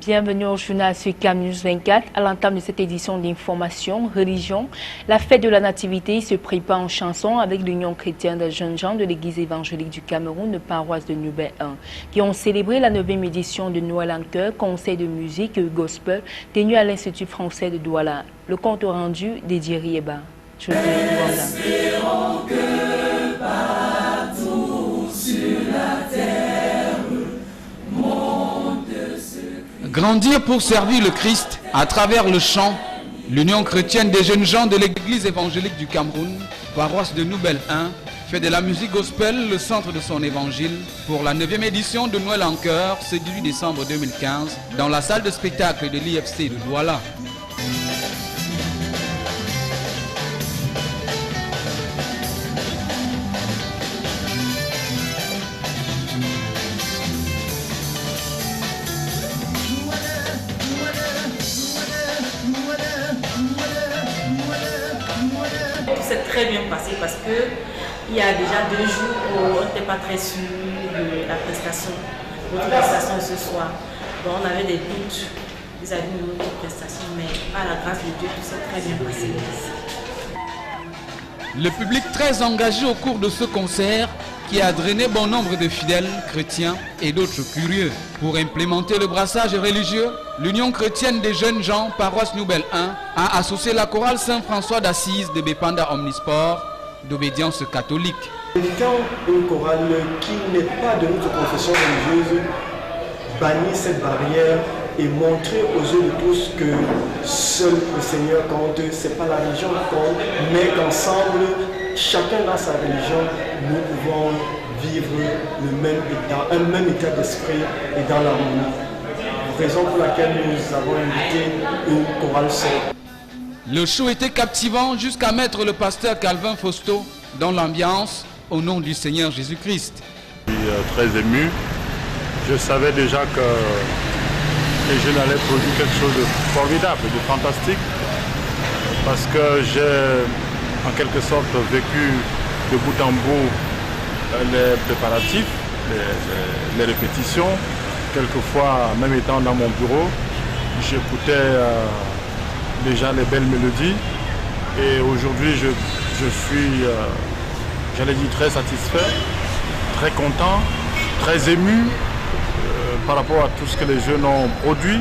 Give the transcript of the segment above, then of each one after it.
Bienvenue au journal sur News 24. À l'entame de cette édition d'information, religion, la fête de la Nativité se prépare en chanson avec l'Union chrétienne des jeunes gens de l'Église évangélique du Cameroun de paroisse de Nouvelle 1, qui ont célébré la 9e édition de Noël en chœur, concert de musique et gospel tenu à l'Institut français de Douala. Le compte rendu d'Eddie Rieba. Espérons que partout sur la terre monte ce... Grandir pour servir le Christ à travers le chant, l'Union chrétienne des jeunes gens de l'Église évangélique du Cameroun, paroisse de Nouvelle 1, fait de la musique gospel le centre de son évangile pour la 9e édition de Noël en chœur, ce 18 décembre 2015, dans la salle de spectacle de l'IFC de Douala. C'est très bien passé parce que il y a déjà 2 jours où on n'était pas très sûr de la prestation. Notre prestation ce soir. Donc on avait des doutes vis-à-vis de notre prestation, mais à la grâce de Dieu, tout s'est très bien passé. Le public très engagé au cours de ce concert qui a drainé bon nombre de fidèles chrétiens et d'autres curieux. Pour implémenter le brassage religieux, l'Union chrétienne des jeunes gens, paroisse Nouvelle 1, a associé la chorale Saint-François d'Assise de Bépanda Omnisport d'obédience catholique. Étant une chorale qui n'est pas de notre confession religieuse, bannir cette barrière et montrer aux yeux de tous que seul le Seigneur compte, c'est pas la religion qui compte, mais qu'ensemble, chacun dans sa religion, nous pouvons vivre le même état, un même état d'esprit et dans l'harmonie. Raison pour laquelle nous avons invité une chorale seule. Le show était captivant jusqu'à mettre le pasteur Calvin Fausto dans l'ambiance au nom du Seigneur Jésus-Christ. Je suis très ému. Je savais déjà que les jeunes allaient produire quelque chose de formidable, de fantastique, parce que j'ai en quelque sorte vécu de bout en bout les préparatifs, les répétitions. Quelquefois, même étant dans mon bureau, j'écoutais déjà les belles mélodies. Et aujourd'hui, je suis, j'allais dire, très satisfait, très content, très ému par rapport à tout ce que les jeunes ont produit.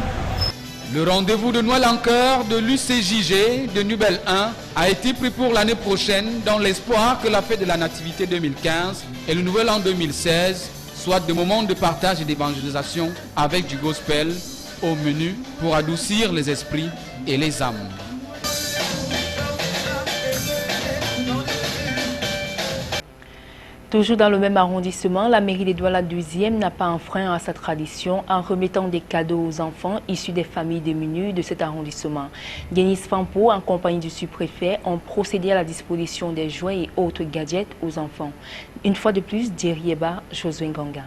Le rendez-vous de Noël en chœur de l'UCJG de Nouvelle 1 a été pris pour l'année prochaine dans l'espoir que la fête de la Nativité 2015 et le Nouvel An 2016 soient des moments de partage et d'évangélisation avec du gospel au menu pour adoucir les esprits et les âmes. Toujours dans le même arrondissement, la mairie de Douala 2e n'a pas enfreint à sa tradition en remettant des cadeaux aux enfants issus des familles démunies de cet arrondissement. Denis Fampo, en compagnie du sous-préfet, ont procédé à la disposition des jouets et autres gadgets aux enfants. Une fois de plus, Dirieba, Josué Nganga.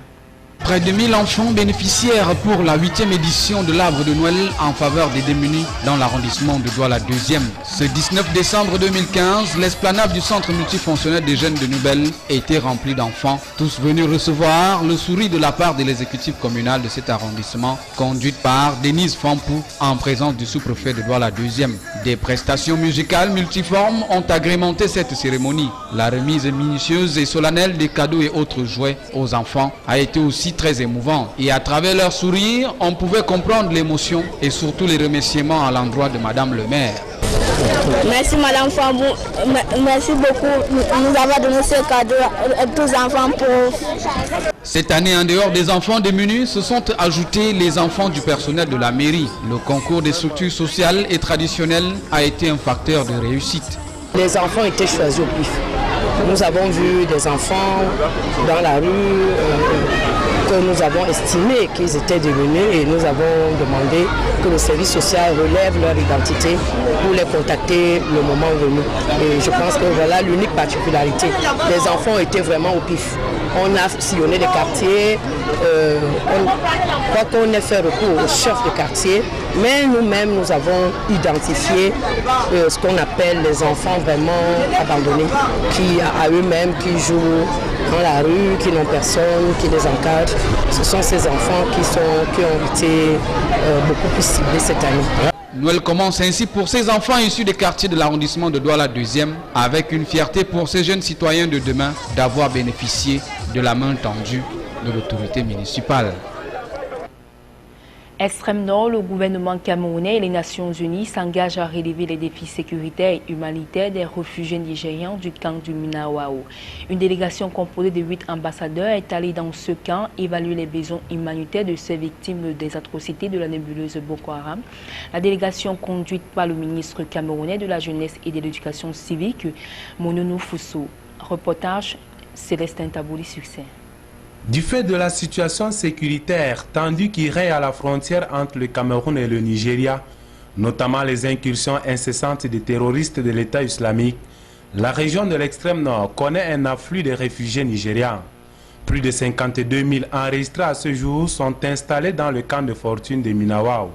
Près de 1000 enfants bénéficiaires pour la 8e édition de l'arbre de Noël en faveur des démunis dans l'arrondissement de Douala 2e. Ce 19 décembre 2015, l'esplanade du centre multifonctionnel des jeunes de Nouvelle était remplie d'enfants, tous venus recevoir le sourire de la part de l'exécutif communal de cet arrondissement, conduite par Denise Fampou en présence du sous-préfet de Douala 2e. Des prestations musicales multiformes ont agrémenté cette cérémonie. La remise minutieuse et solennelle des cadeaux et autres jouets aux enfants a été aussi très émouvant et à travers leur sourire, on pouvait comprendre l'émotion et surtout les remerciements à l'endroit de Madame le maire. Merci Madame Fambou, merci beaucoup. Nous avons donné ce cadeau à tous les enfants pauvres. Cette année, en dehors des enfants démunis, se sont ajoutés les enfants du personnel de la mairie. Le concours des structures sociales et traditionnelles a été un facteur de réussite. Les enfants étaient choisis au pif. Nous avons vu des enfants dans la rue que nous avons estimé qu'ils étaient démunis et nous avons demandé que le service social relève leur identité pour les contacter le moment venu. Et je pense que voilà l'unique particularité. Les enfants étaient vraiment au pif. On a sillonné les quartiers, quand on a fait recours au chef de quartier, Mais nous-mêmes, nous avons identifié ce qu'on appelle les enfants vraiment abandonnés, qui à eux-mêmes, qui jouent dans la rue, qui n'ont personne, qui les encadre. Ce sont ces enfants qui ont été beaucoup plus ciblés cette année. Noël commence ainsi pour ces enfants issus des quartiers de l'arrondissement de Douala 2e, avec une fierté pour ces jeunes citoyens de demain d'avoir bénéficié de la main tendue de l'autorité municipale. Extrême Nord, le gouvernement camerounais et les Nations Unies s'engagent à relever les défis sécuritaires et humanitaires des réfugiés nigérians du camp du Minawao. Une délégation composée de 8 ambassadeurs est allée dans ce camp évaluer les besoins humanitaires de ces victimes des atrocités de la nébuleuse Boko Haram. La délégation conduite par le ministre camerounais de la Jeunesse et de l'Éducation civique, Mononou Foussou. Reportage Célestin Tabouli-Succès. Du fait de la situation sécuritaire tendue qui règne à la frontière entre le Cameroun et le Nigeria, notamment les incursions incessantes des terroristes de l'État islamique, la région de l'extrême nord connaît un afflux de réfugiés nigérians. Plus de 52 000 enregistrés à ce jour sont installés dans le camp de fortune de Minawao.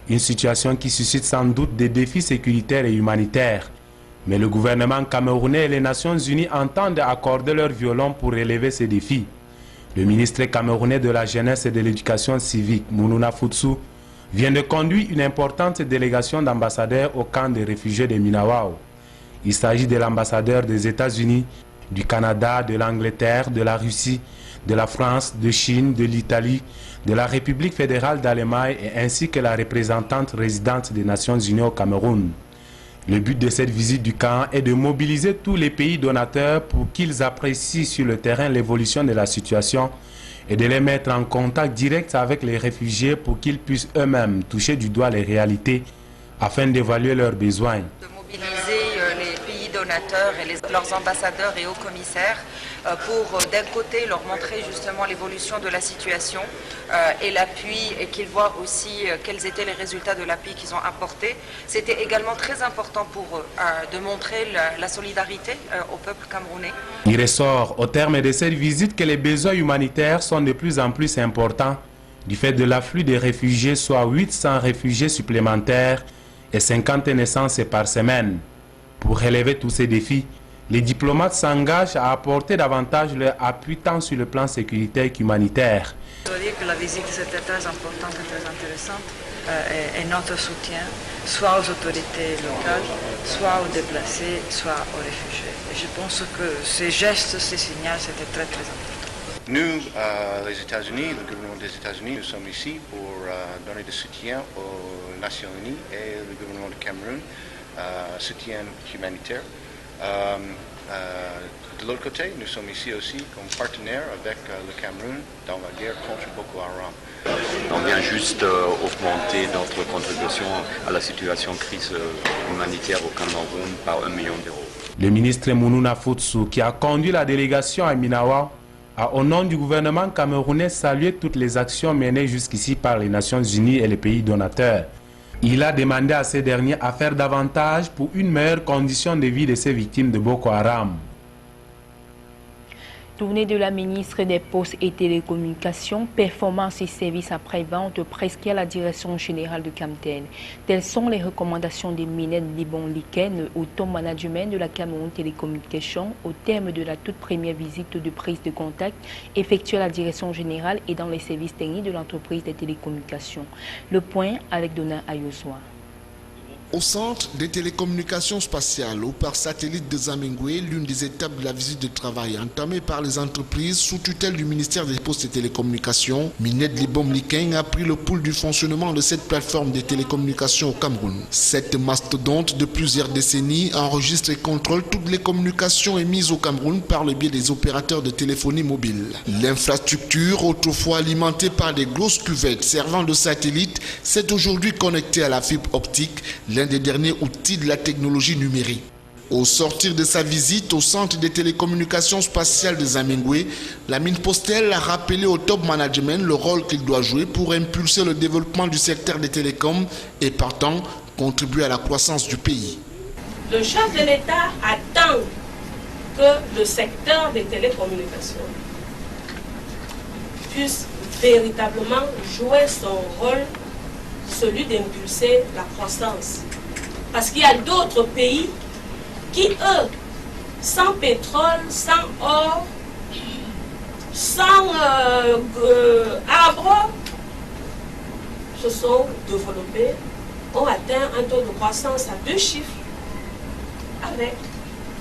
Une situation qui suscite sans doute des défis sécuritaires et humanitaires. Mais le gouvernement camerounais et les Nations Unies entendent accorder leur violon pour relever ces défis. Le ministre camerounais de la Jeunesse et de l'Éducation civique, Mononou Foussou, vient de conduire une importante délégation d'ambassadeurs au camp des réfugiés de Minawao. Il s'agit de l'ambassadeur des États-Unis, du Canada, de l'Angleterre, de la Russie, de la France, de Chine, de l'Italie, de la République fédérale d'Allemagne ainsi que la représentante résidente des Nations Unies au Cameroun. Le but de cette visite du camp est de mobiliser tous les pays donateurs pour qu'ils apprécient sur le terrain l'évolution de la situation et de les mettre en contact direct avec les réfugiés pour qu'ils puissent eux-mêmes toucher du doigt les réalités afin d'évaluer leurs besoins. De mobiliser les pays donateurs et leurs ambassadeurs et hauts commissaires pour d'un côté leur montrer justement l'évolution de la situation et l'appui et qu'ils voient aussi quels étaient les résultats de l'appui qu'ils ont apporté. C'était également très important pour eux de montrer la solidarité au peuple camerounais. Il ressort au terme de cette visite que les besoins humanitaires sont de plus en plus importants du fait de l'afflux des réfugiés, soit 800 réfugiés supplémentaires et 50 naissances par semaine. Pour relever tous ces défis, les diplomates s'engagent à apporter davantage leur appui tant sur le plan sécuritaire qu'humanitaire. Je dois dire que la visite c'était très importante et très intéressante et notre soutien soit aux autorités locales, soit aux déplacés, soit aux réfugiés. Et je pense que ces gestes, ces signaux, c'était très très important. Nous, les États-Unis, le gouvernement des États-Unis, nous sommes ici pour donner du soutien aux Nations Unies et le gouvernement du Cameroun, soutien humanitaire. De l'autre côté, nous sommes ici aussi comme partenaires avec le Cameroun dans la guerre contre Boko Haram. On vient juste augmenter notre contribution à la situation de crise humanitaire au Cameroun par 1 million d'euros. Le ministre Mononou Foussou, qui a conduit la délégation à Minawao, a au nom du gouvernement camerounais salué toutes les actions menées jusqu'ici par les Nations Unies et les pays donateurs. Il a demandé à ces derniers à faire davantage pour une meilleure condition de vie de ces victimes de Boko Haram. Tournée de la ministre des Postes et Télécommunications, performance et services après-vente prescrits à la direction générale de Camtel. Telles sont les recommandations de Minette Libon-Liken au top management de la Cameroun Télécommunications au terme de la toute première visite de prise de contact effectuée à la direction générale et dans les services techniques de l'entreprise des télécommunications. Le point avec Donna Ayoswa. Au centre des télécommunications spatiales ou par satellite de Zamingwe, l'une des étapes de la visite de travail entamée par les entreprises sous tutelle du ministère des Postes et Télécommunications, Minette Libon-Liken a pris le pouls du fonctionnement de cette plateforme des télécommunications au Cameroun. Cette mastodonte de plusieurs décennies enregistre et contrôle toutes les communications émises au Cameroun par le biais des opérateurs de téléphonie mobile. L'infrastructure, autrefois alimentée par des grosses cuvettes servant de satellite, s'est aujourd'hui connectée à la fibre optique, l'un des derniers outils de la technologie numérique. Au sortir de sa visite au centre des télécommunications spatiales de Zamingwe, la mine postale a rappelé au top management le rôle qu'il doit jouer pour impulser le développement du secteur des télécoms et partant contribuer à la croissance du pays. Le chef de l'État attend que le secteur des télécommunications puisse véritablement jouer son rôle celui d'impulser la croissance. Parce qu'il y a d'autres pays qui, eux, sans pétrole, sans or, sans arbres, se sont développés, ont atteint un taux de croissance à 2 chiffres avec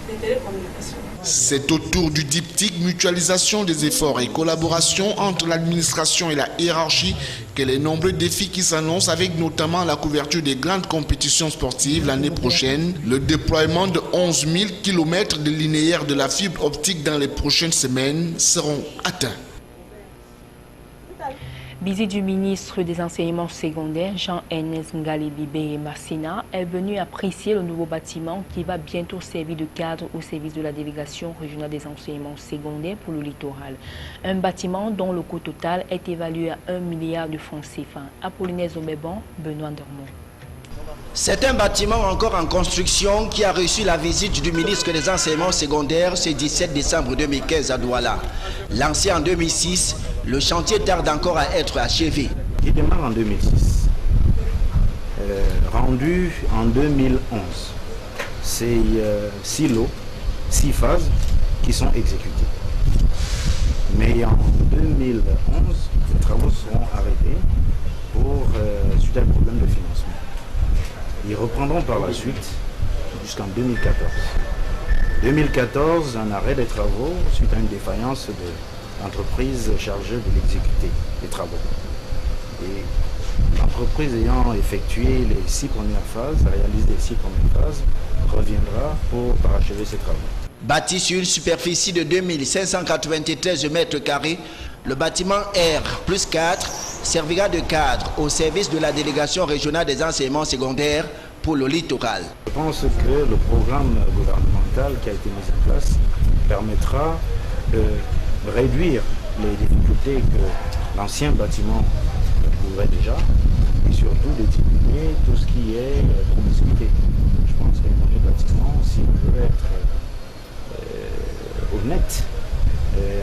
les télécommunications. C'est autour du diptyque mutualisation des efforts et collaboration entre l'administration et la hiérarchie que les nombreux défis qui s'annoncent, avec notamment la couverture des grandes compétitions sportives l'année prochaine, le déploiement de 11 000 km de linéaire de la fibre optique dans les prochaines semaines, seront atteints. Visite du ministre des Enseignements secondaires, Jean-Ernest Ngalé-Bibé Massina, est venu apprécier le nouveau bâtiment qui va bientôt servir de cadre au service de la délégation régionale des enseignements secondaires pour le littoral. Un bâtiment dont le coût total est évalué à 1 milliard de francs CFA. Apollinaire Zomébon, Benoît Dormont. C'est un bâtiment encore en construction qui a reçu la visite du ministre des Enseignements secondaires ce 17 décembre 2015 à Douala. Lancé en 2006, le chantier tarde encore à être achevé. Il démarre en 2006, rendu en 2011. C'est 6 lots, 6 phases qui sont exécutées. Mais en 2011, les travaux seront arrêtés suite à un problème de financement. Ils reprendront par la suite jusqu'en 2014. 2014, un arrêt des travaux suite à une défaillance de l'entreprise chargée de l'exécuter des travaux. Et l'entreprise ayant effectué les 6 premières phases, réalisé les 6 premières phases, reviendra pour parachever ses travaux. Bâti sur une superficie de 2593 mètres carrés, le bâtiment R+4 servira de cadre au service de la délégation régionale des enseignements secondaires pour le littoral. Je pense que le programme gouvernemental qui a été mis en place permettra de réduire les difficultés que l'ancien bâtiment couvrait déjà et surtout de diminuer tout ce qui est promiscuité. Je pense que le nouveau bâtiment, s'il veut être honnête,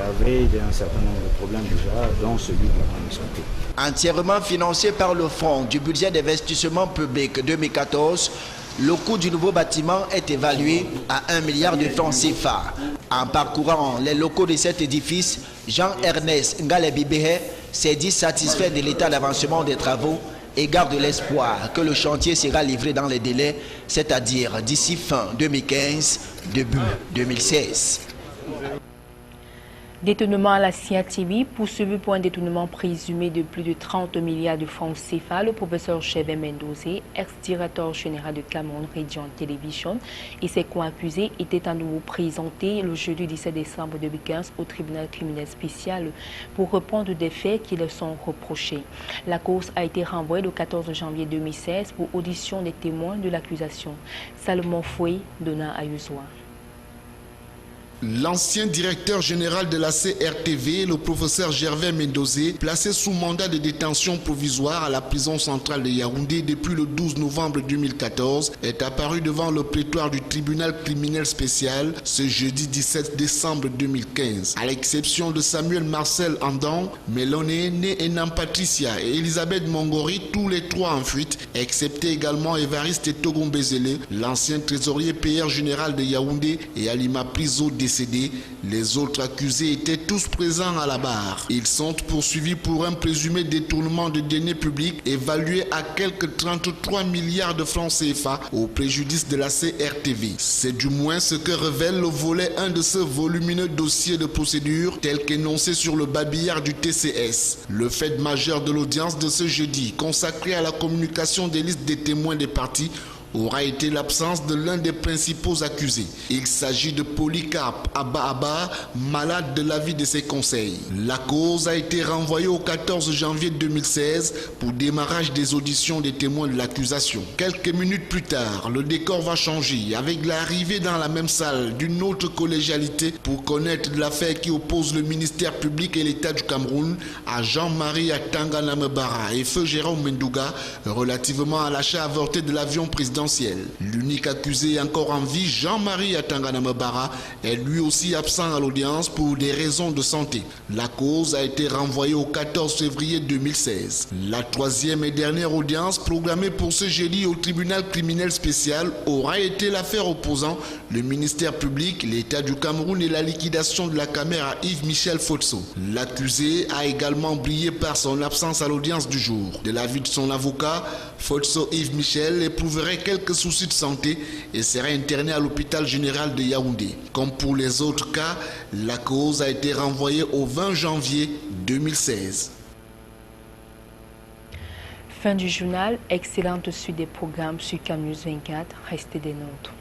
avait un certain nombre de problèmes déjà dans celui de la promiscuité. Entièrement financé par le fonds du budget d'investissement public 2014, le coût du nouveau bâtiment est évalué à 1 milliard de francs CFA. En parcourant les locaux de cet édifice, Jean-Ernest Ngalé-Bibé s'est dit satisfait de l'état d'avancement des travaux et garde l'espoir que le chantier sera livré dans les délais, c'est-à-dire d'ici fin 2015, début 2016. Détournement à la CIATV, poursuivi pour un détournement présumé de plus de 30 milliards de francs CFA, le professeur Cheve Mendozé, ex-directeur général de Cameroun Region Television, et ses co-accusés étaient à nouveau présentés le jeudi 17 décembre 2015 au tribunal criminel spécial pour répondre des faits qui leur sont reprochés. La cause a été renvoyée le 14 janvier 2016 pour audition des témoins de l'accusation. Salomon Foué, Donna Ayuzoa. L'ancien directeur général de la CRTV, le professeur Gervais Mendozé, placé sous mandat de détention provisoire à la prison centrale de Yaoundé depuis le 12 novembre 2014, est apparu devant le prétoire du tribunal criminel spécial ce jeudi 17 décembre 2015. À l'exception de Samuel Marcel Andan, Méloné, Né Enam Patricia et Elisabeth Mongori, tous les trois en fuite, excepté également Évariste Togombezele, l'ancien trésorier PR général de Yaoundé, et Alima Priso décédé. Les autres accusés étaient tous présents à la barre. Ils sont poursuivis pour un présumé détournement de deniers publics évalué à quelque 33 milliards de francs CFA au préjudice de la CRTV. C'est du moins ce que révèle le volet 1 de ce volumineux dossier de procédure tel qu'énoncé sur le babillard du TCS. Le fait majeur de l'audience de ce jeudi, consacré à la communication des listes des témoins des parties, aura été l'absence de l'un des principaux accusés. Il s'agit de Polycarpe Abba, malade de l'avis de ses conseils. La cause a été renvoyée au 14 janvier 2016 pour démarrage des auditions des témoins de l'accusation. Quelques minutes plus tard, le décor va changer avec l'arrivée dans la même salle d'une autre collégialité pour connaître l'affaire qui oppose le ministère public et l'État du Cameroun à Jean-Marie Atanga Namebara et Feu Jérôme Mendouga relativement à l'achat avorté de l'avion présidentiel pénitentiel. L'unique accusé encore en vie, Jean-Marie Atangana Mabara, est lui aussi absent à l'audience pour des raisons de santé. La cause a été renvoyée au 14 février 2016. La troisième et dernière audience programmée pour ce jeudi au tribunal criminel spécial aura été l'affaire opposant le ministère public, l'État du Cameroun et la liquidation de la caméra Yves-Michel Fotso. L'accusé a également brillé par son absence à l'audience du jour. De l'avis de son avocat, Fotso Yves-Michel éprouverait quelques soucis de santé et serait interné à l'hôpital général de Yaoundé. Comme pour les autres cas, la cause a été renvoyée au 20 janvier 2016. Fin du journal, excellente suite des programmes sur CAMnews 24, restez des nôtres.